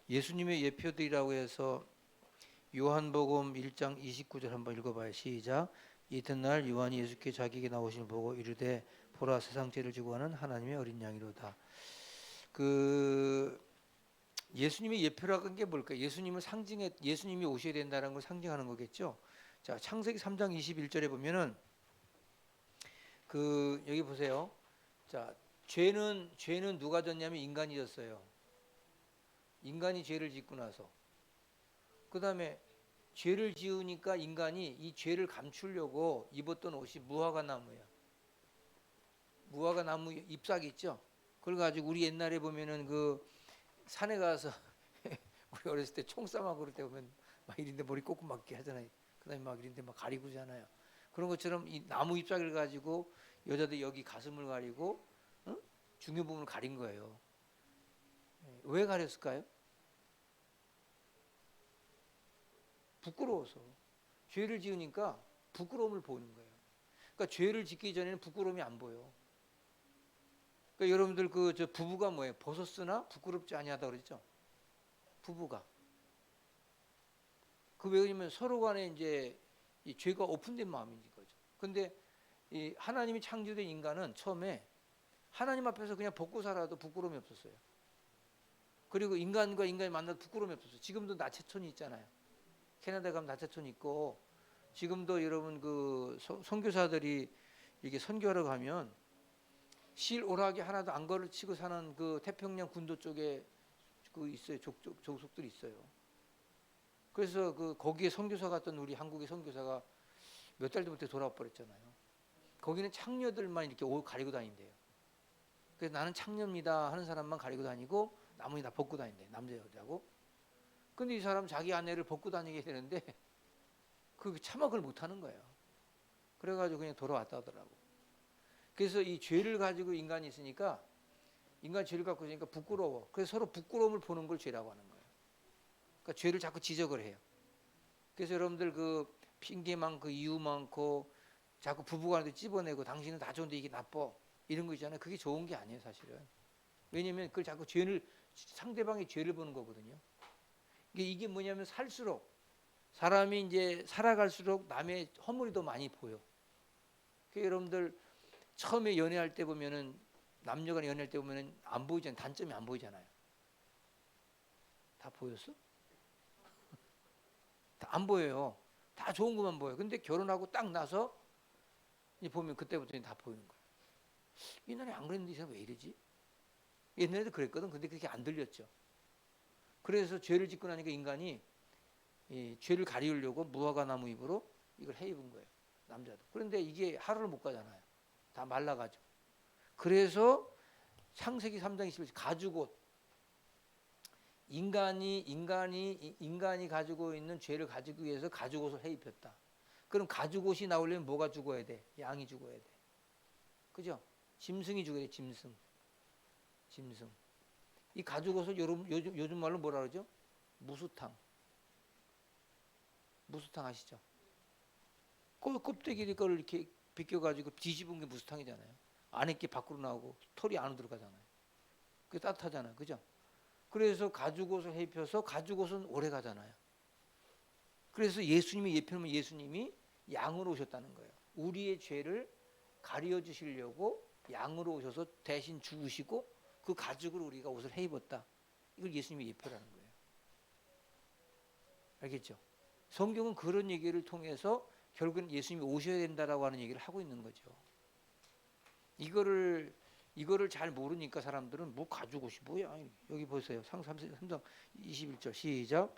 예수님의 예표들이라고 해서 요한복음 1장 29절 한번 읽어봐요. 시작. 이튿날 요한이 예수께 자기에게 나오심을 보고 이르되 보라 세상 죄를 지고 가는 하나님의 어린 양이로다. 그 예수님의 예표라는 게 뭘까요? 예수님을 상징해, 예수님이 오셔야 된다는 걸 상징하는 거겠죠. 자, 창세기 3장 21절에 보면은 그 여기 보세요. 자, 죄는 누가 졌냐면 인간이 졌어요. 인간이 죄를 짓고 나서 그다음에 죄를 지으니까 인간이 이 죄를 감추려고 입었던 옷이 무화과 나무예요. 무화과 나무 잎사귀 있죠. 그걸 가지고 우리 옛날에 보면은 그 산에 가서 우리 어렸을 때 총싸움하고 그럴 때 보면 막 이런데 머리 꽂고 막 이렇게 하잖아요. 그다음에 막 이런데 막 가리고 잖아요. 그런 것처럼 이 나무 잎사귀를 가지고 여자들 여기 가슴을 가리고 응? 중요 부분을 가린 거예요. 왜 가렸을까요? 부끄러워서. 죄를 지으니까 부끄러움을 보이는 거예요. 그러니까 죄를 짓기 전에는 부끄러움이 안 보여. 그러니까 여러분들 그 저 부부가 뭐예요? 벗었으나 부끄럽지 아니하다 그랬죠? 부부가. 그 왜냐면 서로 간에 이제 이 죄가 오픈된 마음인 거죠. 근데 이 하나님이 창조된 인간은 처음에 하나님 앞에서 그냥 벗고 살아도 부끄러움이 없었어요. 그리고 인간과 인간이 만나도 부끄러움이 없었어요. 지금도 나체촌이 있잖아요. 캐나다 가면 나체촌 있고 지금도 여러분 그 선교사들이 이게 선교하러 가면 실 오락이 하나도 안 걸치고 사는 그 태평양 군도 쪽에 그 있어요. 족속들이 있어요. 그래서 그 거기에 선교사 갔던 우리 한국의 선교사가 몇 달 전부터 돌아와 버렸잖아요. 거기는 창녀들만 이렇게 옷 가리고 다닌대요. 그래서 나는 창녀입니다 하는 사람만 가리고 다니고 나머지 다 벗고 다닌대. 남자 여자고. 근데 이 사람 자기 아내를 벗고 다니게 되는데 그 차마 그걸 못 하는 거예요. 그래가지고 그냥 돌아왔다 하더라고. 그래서 이 죄를 가지고 인간이 있으니까 인간 죄를 갖고 있으니까 부끄러워. 그래서 서로 부끄러움을 보는 걸 죄라고 하는 거예요. 그러니까 죄를 자꾸 지적을 해요. 그래서 여러분들 그 핑계 많고 이유 많고 자꾸 부부간에도 찝어내고 당신은 다 좋은데 이게 나빠 이런 거 있잖아요. 그게 좋은 게 아니에요 사실은. 왜냐하면 그걸 자꾸 죄를 상대방의 죄를 보는 거거든요. 이게 뭐냐면 살수록 사람이 이제 살아갈수록 남의 허물이 더 많이 보여. 그러니까 여러분들 처음에 연애할 때 보면은 남녀간 연애할 때 보면은 안 보이잖아요. 단점이 안 보이잖아요. 다 보였어? 다 안 보여요. 다 좋은 것만 보여요. 근데 결혼하고 딱 나서 보면 그때부터 다 보이는 거예요. 옛날에 안 그랬는데 이 사람 왜 이러지? 옛날에도 그랬거든. 근데 그렇게 안 들렸죠. 그래서 죄를 짓고 나니까 인간이 이 죄를 가리우려고 무화과 나무 잎으로 이걸 해 입은 거예요. 남자도. 그런데 이게 하루를 못 가잖아요. 다 말라가지고. 그래서 창세기 3장 21절 가죽옷. 인간이 가지고 있는 죄를 가지기 위해서 가죽옷을 해 입혔다. 그럼 가죽옷이 나오려면 뭐가 죽어야 돼? 양이 죽어야 돼. 그죠? 짐승이 죽어야 돼. 짐승. 이 가죽옷을 요즘 말로 뭐라 그러죠? 무수탕 아시죠? 껍데기 걸 이렇게 벗겨가지고 뒤집은 게 무수탕이잖아요. 안에 게 밖으로 나오고 털이 안으로 들어가잖아요. 그게 따뜻하잖아요. 그죠? 그래서 가죽옷을 해 입혀서 가죽옷은 오래 가잖아요. 그래서 예수님이 예표는 예수님이 양으로 오셨다는 거예요. 우리의 죄를 가려 주시려고 양으로 오셔서 대신 죽으시고 그 가죽으로 우리가 옷을 해 입었다. 이걸 예수님의 예표라는 거예요. 알겠죠? 성경은 그런 얘기를 통해서 결국은 예수님이 오셔야 된다라고 하는 얘기를 하고 있는 거죠. 이거를 잘 모르니까 사람들은 뭐 가죽옷이 뭐야? 여기 보세요. 삼장 21절 시작.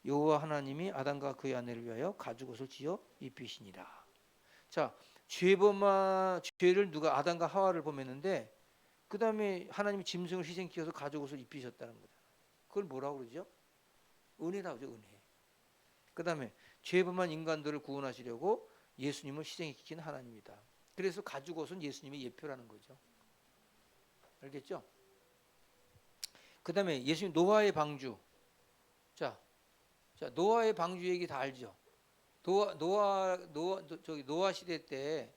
여호와 하나님이 아담과 그의 아내를 위하여 가죽옷을 지어 입히시니라. 자, 죄를 누가 아담과 하와를 범했는데 그 다음에 하나님이 짐승을 희생시켜서 가죽옷을 입히셨다는 거잖아요. 그걸 뭐라고 그러죠? 은혜라고 하죠. 은혜. 그 다음에 죄 범한 인간들을 구원하시려고 예수님을 희생시킨 하나님이다. 그래서 가죽옷은 예수님의 예표라는 거죠. 알겠죠? 그 다음에 예수님 노아의 방주. 자, 노아의 방주 얘기 다 알죠? 노아 시대 때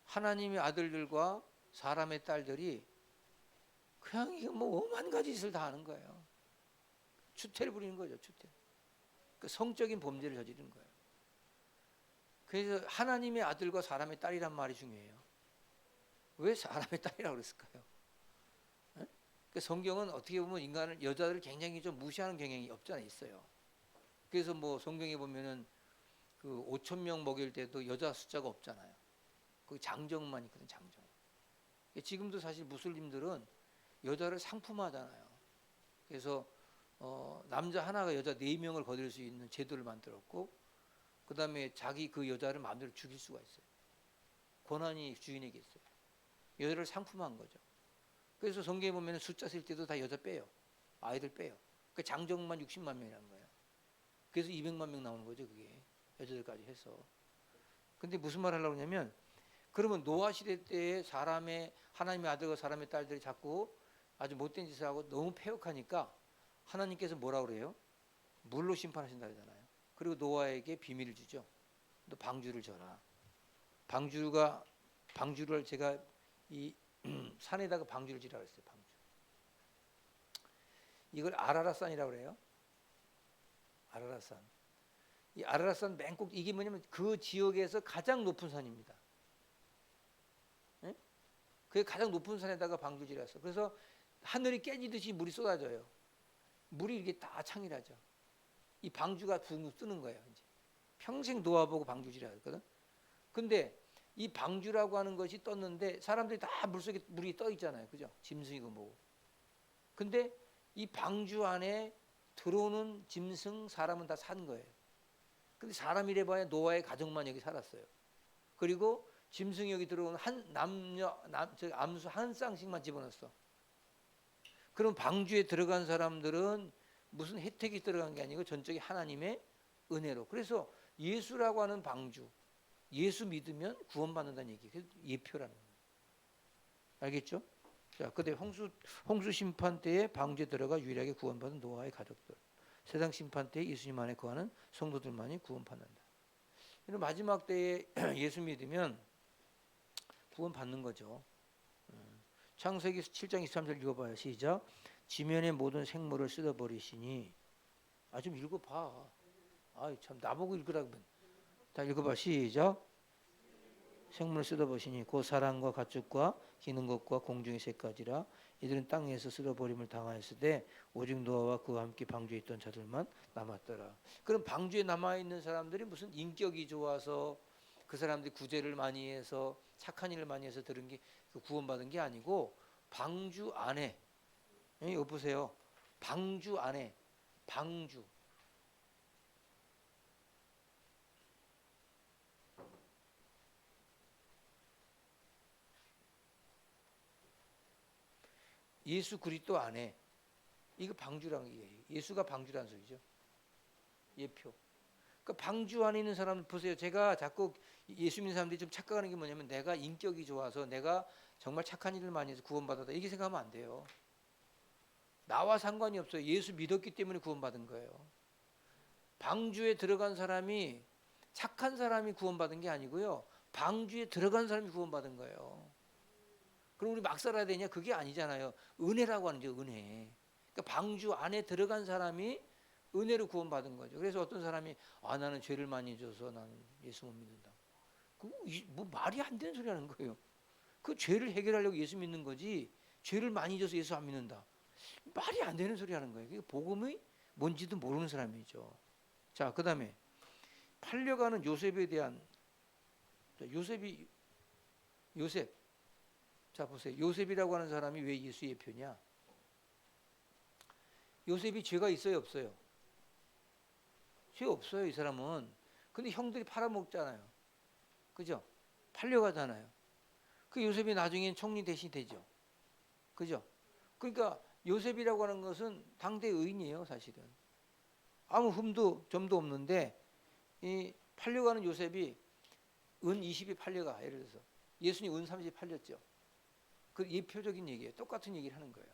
하나님의 아들들과 사람의 딸들이 그냥 이거 뭐 오만 가지 짓을 다 하는 거예요. 추태를 부리는 거죠. 추태. 그 성적인 범죄를 저지르는 거예요. 그래서 하나님의 아들과 사람의 딸이란 말이 중요해요. 왜 사람의 딸이라고 그랬을까요? 예? 그 성경은 어떻게 보면 인간을 여자들을 굉장히 좀 무시하는 경향이 없지 않아 있어요. 그래서 뭐 성경에 보면은 그 5천 명 먹일 때도 여자 숫자가 없잖아요. 그 장정만 있거든, 장정. 지금도 사실 무슬림들은 여자를 상품화하잖아요. 그래서 남자 하나가 여자 4명을 거둘 수 있는 제도를 만들었고, 그 다음에 자기 그 여자를 마음대로 죽일 수가 있어요. 권한이 주인에게 있어요. 여자를 상품화한 거죠. 그래서 성경에 보면 숫자 쓸 때도 다 여자 빼요. 아이들 빼요. 그 장정만 60만 명이라는 거예요. 그래서 200만 명 나오는 거죠, 그게. 여자들까지 해서. 근데 무슨 말 하려고 하냐면, 그러면 노아 시대 때에 사람의 하나님의 아들과 사람의 딸들이 자꾸 아주 못된 짓을 하고 너무 패역하니까 하나님께서 뭐라 그래요? 물로 심판하신다 그러잖아요. 그리고 노아에게 비밀을 주죠. 너 방주를 져라. 방주를 제가 이 산에다가 방주를 지라 그랬어요. 방주. 이걸 아라라산이라고 그래요. 아라라산. 이 아라라산 맨 꼭 이게 뭐냐면 그 지역에서 가장 높은 산입니다. 예? 그게 가장 높은 산에다가 방주를 지었어. 그래서 하늘이 깨지듯이 물이 쏟아져요. 물이 이렇게 다 창일하죠. 이 방주가 붕 뜨는 거예요. 이제 평생 노아보고 방주지라 했거든. 근데 이 방주라고 하는 것이 떴는데 사람들이 다 물속에 물이 떠 있잖아요. 그죠? 짐승이고 뭐고. 근데 이 방주 안에 들어오는 짐승, 사람은 다 산 거예요. 근데 사람이래 봐야 노아의 가족만 여기 살았어요. 그리고 짐승이 여기 들어오는 암수 한 쌍씩만 집어넣었어. 그럼 방주에 들어간 사람들은 무슨 혜택이 들어간 게 아니고 전적인 하나님의 은혜로. 그래서 예수라고 하는 방주, 예수 믿으면 구원받는다는 얘기. 그래서 예표라는 거예요. 알겠죠? 자, 그때 홍수 심판 때에 방주에 들어가 유일하게 구원받은 노아의 가족들. 세상 심판 때에 예수님 안에 거하는 성도들만이 구원받는다. 이런 마지막 때에 예수 믿으면 구원받는 거죠. 창세기 7장 23절 읽어봐요. 시작. 지면의 모든 생물을 쓸어버리시니. 좀 읽어봐. 참 나보고 읽으라고. 다 읽어봐. 시작. 생물을 쓸어버리시니 곧 사람과 가축과 기는 것과 공중의 새까지라. 이들은 땅에서 쓸어버림을 당하였으되 오직 노아와 그와 함께 방주에 있던 자들만 남았더라. 그럼 방주에 남아있는 사람들이 무슨 인격이 좋아서 그 사람들이 구제를 많이 해서 착한 일을 많이 해서 들은 게 구원받은 게 아니고 방주 안에, 여기 보세요. 방주 안에, 방주. 예수 그리스도 안에. 이거 방주라는 얘기예요. 예수가 방주라는 소리죠. 예표. 그러니까 방주 안에 있는 사람 보세요. 제가 자꾸 예수 믿는 사람들이 좀 착각하는 게 뭐냐면 내가 인격이 좋아서 내가 정말 착한 일을 많이 해서 구원받았다. 이렇게 생각하면 안 돼요. 나와 상관이 없어요. 예수 믿었기 때문에 구원받은 거예요. 방주에 들어간 사람이 착한 사람이 구원받은 게 아니고요. 방주에 들어간 사람이 구원받은 거예요. 그럼 우리 막 살아야 되냐? 그게 아니잖아요. 은혜라고 하는 게 은혜. 그러니까 방주 안에 들어간 사람이 은혜로 구원받은 거죠. 그래서 어떤 사람이 나는 죄를 많이 져서 나는 예수 못 믿는다. 뭐 말이 안 되는 소리 하는 거예요. 그 죄를 해결하려고 예수 믿는 거지. 죄를 많이 져서 예수 안 믿는다. 말이 안 되는 소리 하는 거예요. 그게 복음이 뭔지도 모르는 사람이죠. 자, 그다음에 팔려가는 요셉에 대한 요셉. 자, 보세요. 요셉이라고 하는 사람이 왜 예수의 표냐? 요셉이 죄가 있어요, 없어요? 죄 없어요, 이 사람은. 근데 형들이 팔아먹잖아요. 그죠? 팔려가잖아요. 그 요셉이 나중엔 총리 대신이 되죠. 그죠? 그러니까 요셉이라고 하는 것은 당대 의인이에요, 사실은. 아무 흠도 점도 없는데 이 팔려가는 요셉이 은 20이 팔려가. 예를 들어서 예수님 은 30이 팔렸죠. 그 예표적인 얘기예요. 똑같은 얘기를 하는 거예요.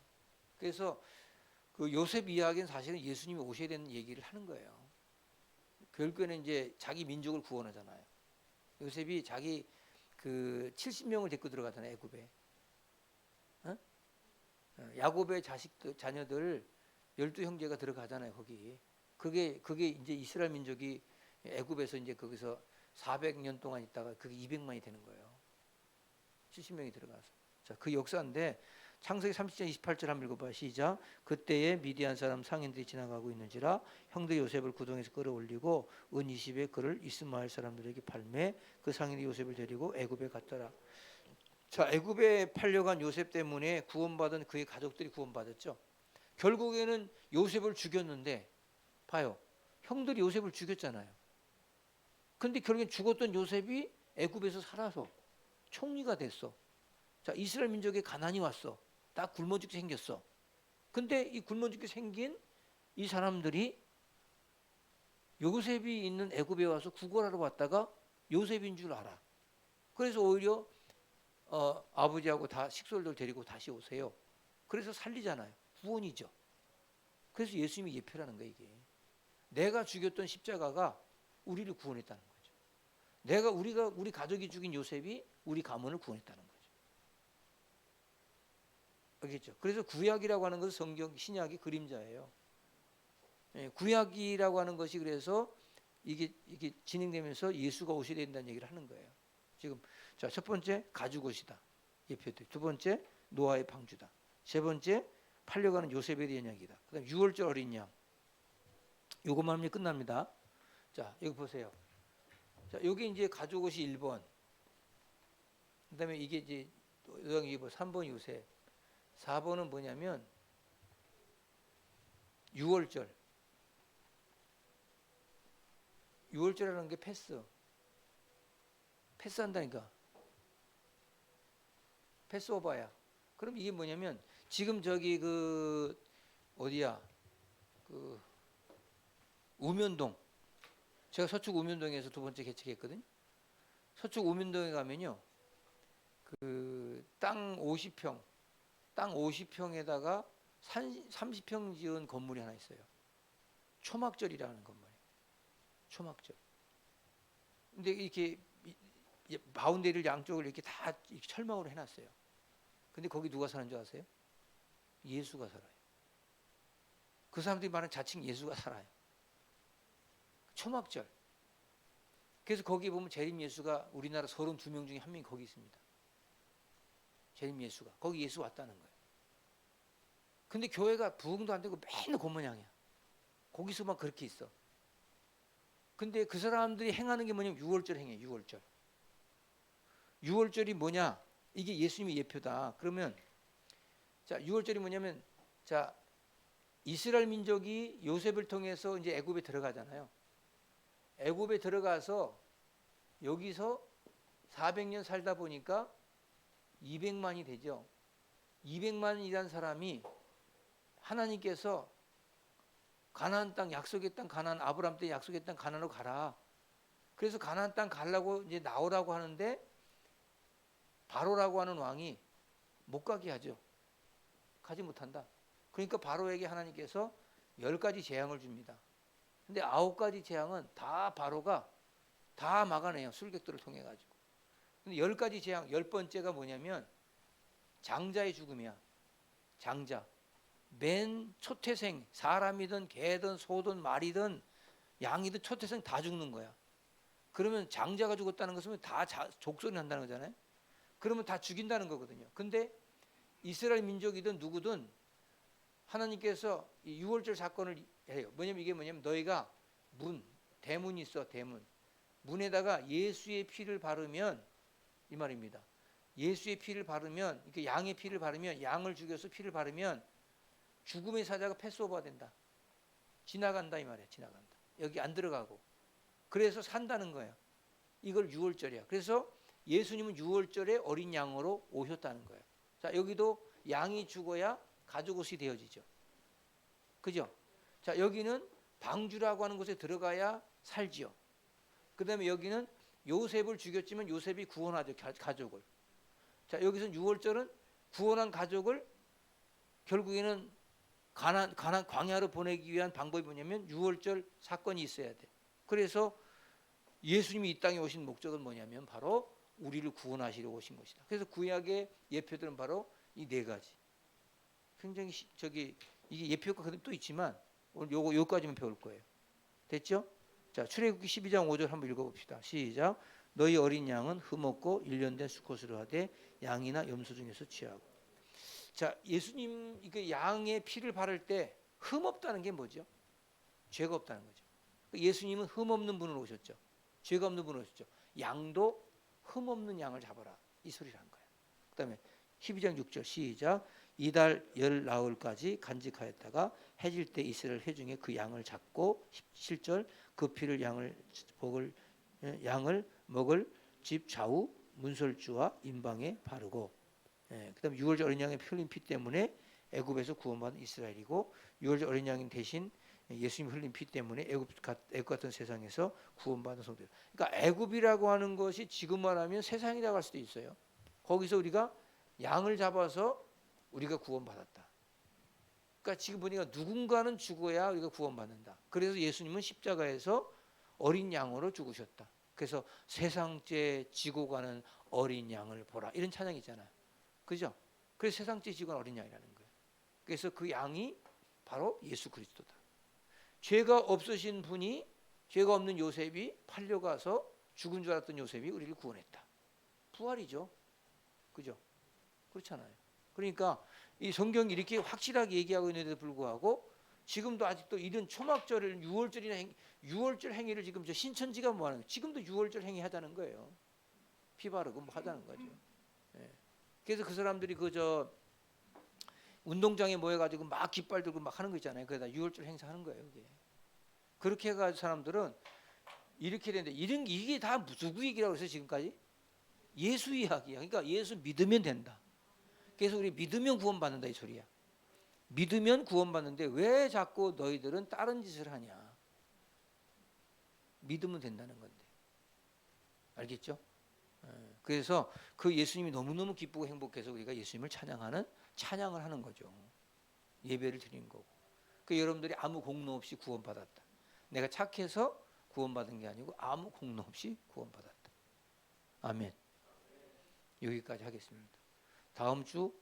그래서 그 요셉 이야기는 사실은 예수님이 오셔야 되는 얘기를 하는 거예요. 결국에는 이제 자기 민족을 구원하잖아요. 요셉이 자기 그 70명을 데리고 들어가잖아요, 애굽에. 야곱의 자녀들 열두 형제가 들어가잖아요, 거기. 그게 이제 이스라엘 민족이 애굽에서 이제 거기서 400년 동안 있다가 그게 200만이 되는 거예요. 70명이 들어가서. 자, 그 역사인데 창세기 30장 28절 한번 읽어봐. 시작. 그때에 미디안 사람 상인들이 지나가고 있는지라 형들이 요셉을 구덩이에서 끌어올리고 은 20에 그를 이스마엘 사람들에게 팔매 그 상인이 요셉을 데리고 애굽에 갔더라. 자, 애굽에 팔려간 요셉 때문에 구원받은 그의 가족들이 구원받았죠. 결국에는 요셉을 죽였는데 봐요. 형들이 요셉을 죽였잖아요. 근데 결국엔 죽었던 요셉이 애굽에서 살아서 총리가 됐어. 자, 이스라엘 민족에 가난이 왔어. 다 굶어 죽게 생겼어. 근데 이 굶어 죽게 생긴 이 사람들이 요셉이 있는 애굽에 와서 구걸하러 왔다가 요셉인 줄 알아. 그래서 오히려 아버지하고 다 식솔들 데리고 다시 오세요. 그래서 살리잖아요. 구원이죠. 그래서 예수님이 예표라는 거예요, 이게. 내가 죽였던 십자가가 우리를 구원했다는 거죠. 우리 가족이 죽인 요셉이 우리 가문을 구원했다는 거죠. 알겠죠? 그래서 구약이라고 하는 것은 성경, 신약이 그림자예요. 구약이라고 하는 것이 그래서 이게 진행되면서 예수가 오셔야 된다는 얘기를 하는 거예요. 지금 자, 첫 번째 가죽옷이다. 예표들. 두 번째 노아의 방주다. 세 번째 팔려가는 요셉에 대한 이야기다. 그다음 6월절 어린 양. 요것만 하면 끝납니다. 자, 여기 보세요. 자, 여기 이제 가죽옷이 1번. 그다음에 이게 이제 여기 3번 요셉. 4번은 뭐냐면 6월절. 6월절이라는 게 패스한다니까. 패스오버야. 그럼 이게 뭐냐면 지금 저기 그 어디야? 그 우면동. 제가 서축 우면동에서 두 번째 개척했거든요. 서축 우면동에 가면요. 그 땅 50평. 땅 50평에다가 30평 지은 건물이 하나 있어요. 초막절이라는 건물이에요. 초막절. 근데 이렇게 바운데리를 양쪽을 이렇게 다 이렇게 철망으로 해놨어요. 근데 거기 누가 사는 줄 아세요? 예수가 살아요. 그 사람들이 말하는 자칭 예수가 살아요. 초막절. 그래서 거기 보면 재림 예수가 우리나라 32명 중에 한 명이 거기 있습니다. 재림 예수가. 거기 예수 왔다는 거예요. 근데 교회가 부흥도 안 되고 맨날 곤모양이야. 거기서만 그렇게 있어. 근데 그 사람들이 행하는 게 뭐냐면 6월절 행해. 6월절. 6월절이 뭐냐? 이게 예수님의 예표다. 그러면 자, 6월절이 뭐냐면 자, 이스라엘 민족이 요셉을 통해서 이제 애굽에 들어가잖아요. 애굽에 들어가서 여기서 400년 살다 보니까 200만이 되죠. 200만이라는 사람이 하나님께서 가나안 땅 약속의 땅 가나안 아브라함 때 약속의 땅 가나안으로 가라. 그래서 가나안 땅 가려고 이제 나오라고 하는데 바로라고 하는 왕이 못 가게 하죠. 가지 못한다. 그러니까 바로에게 하나님께서 10가지 재앙을 줍니다. 근데 9가지 재앙은 다 바로가 다 막아내요. 술객들을 통해 가지고. 근데 10가지 재앙, 10번째가 뭐냐면 장자의 죽음이야. 장자. 맨 초태생, 사람이든 개든 소든 말이든 양이든 초태생 다 죽는 거야. 그러면 장자가 죽었다는 것은 다 족속이 난다는 거잖아요. 그러면 다 죽인다는 거거든요. 근데 이스라엘 민족이든 누구든 하나님께서 이 6월절 사건을 해요. 이게 뭐냐면 너희가 대문이 있어. 대문. 문에다가 예수의 피를 바르면 이 말입니다. 예수의 피를 바르면 이렇게 양의 피를 바르면 양을 죽여서 피를 바르면 죽음의 사자가 패스오버가 된다. 지나간다 이 말이야. 지나간다. 여기 안 들어가고. 그래서 산다는 거예요. 이걸 6월절이야. 그래서 예수님은 6월절에 어린 양으로 오셨다는 거예요. 자, 여기도 양이 죽어야 가죽옷이 되어지죠. 그죠? 자, 여기는 방주라고 하는 곳에 들어가야 살지요. 그 다음에 여기는 요셉을 죽였지만 요셉이 구원하죠. 가족을. 자, 여기서 6월절은 구원한 가족을 결국에는 가난 광야로 보내기 위한 방법이 뭐냐면 6월절 사건이 있어야 돼. 그래서 예수님이 이 땅에 오신 목적은 뭐냐면 바로 우리를 구원하시려고 오신 것이다. 그래서 구약의 예표들은 바로 이 네 가지. 굉장히 이게 예표가 그대로 또 있지만 오늘 요거까지만 배울 거예요. 됐죠? 자, 출애굽기 12장 5절 한번 읽어봅시다. 시작. 너희 어린 양은 흠없고 1년 된 수컷으로 하되 양이나 염소 중에서 취하고. 자, 예수님 이게 양의 피를 바를 때 흠없다는 게 뭐죠? 죄가 없다는 거죠. 예수님은 흠없는 분으로 오셨죠. 죄가 없는 분으로 오셨죠. 양도 흠없는 양을 잡아라. 이 소리를 한 거예요. 그다음에 12장 6절 시작. 이달 열 나흘까지 간직하였다가 해질 때 이스라엘 회중에 그 양을 잡고 17절 그 피를 양을 먹을 집 좌우 문설주와 임방에 바르고. 그다음에 6월절 어린 양의 흘린 피 때문에 애굽에서 구원받은 이스라엘이고 6월절 어린 양 대신 예수님 흘린 피 때문에 애굽 같은 세상에서 구원받은 성도들. 그러니까 애굽이라고 하는 것이 지금 말하면 세상이라고 할 수도 있어요. 거기서 우리가 양을 잡아서 우리가 구원받았다. 그러니까 지금 보니까 누군가는 죽어야 우리가 구원받는다. 그래서 예수님은 십자가에서 어린 양으로 죽으셨다. 그래서 세상죄 지고 가는 어린 양을 보라. 이런 찬양이 있잖아요. 그죠? 그래서 세상죄 지고 가는 어린 양이라는 거예요. 그래서 그 양이 바로 예수 그리스도다. 죄가 없으신 분이, 죄가 없는 요셉이 팔려가서 죽은 줄 알았던 요셉이 우리를 구원했다. 부활이죠. 그죠? 그렇잖아요. 그러니까 이 성경이 이렇게 확실하게 얘기하고 있는데도 불구하고 지금도 아직도 이런 초막절을 6월절 행위를 지금 저 신천지가 뭐 하는 거예요? 지금도 6월절 행위 하자는 거예요. 피 바르고 뭐 하자는 거죠. 그래서 그 사람들이 그저 운동장에 모여가지고 막 깃발 들고 막 하는 거 있잖아요. 그러다 6월절 행사하는 거예요. 이게. 그렇게 해가지고 사람들은 이렇게 되는데 이게 다 누구 얘기라고 해서 지금까지? 예수 이야기야. 그러니까 예수 믿으면 된다. 그래서 우리 믿으면 구원받는다 이 소리야. 믿으면 구원받는데 왜 자꾸 너희들은 다른 짓을 하냐. 믿으면 된다는 건데. 알겠죠? 그래서 그 예수님이 너무너무 기쁘고 행복해서 우리가 예수님을 찬양을 하는 거죠. 예배를 드리는 거고. 그 여러분들이 아무 공로 없이 구원받았다. 내가 착해서 구원받은 게 아니고 아무 공로 없이 구원받았다. 아멘. 여기까지 하겠습니다. 다음 주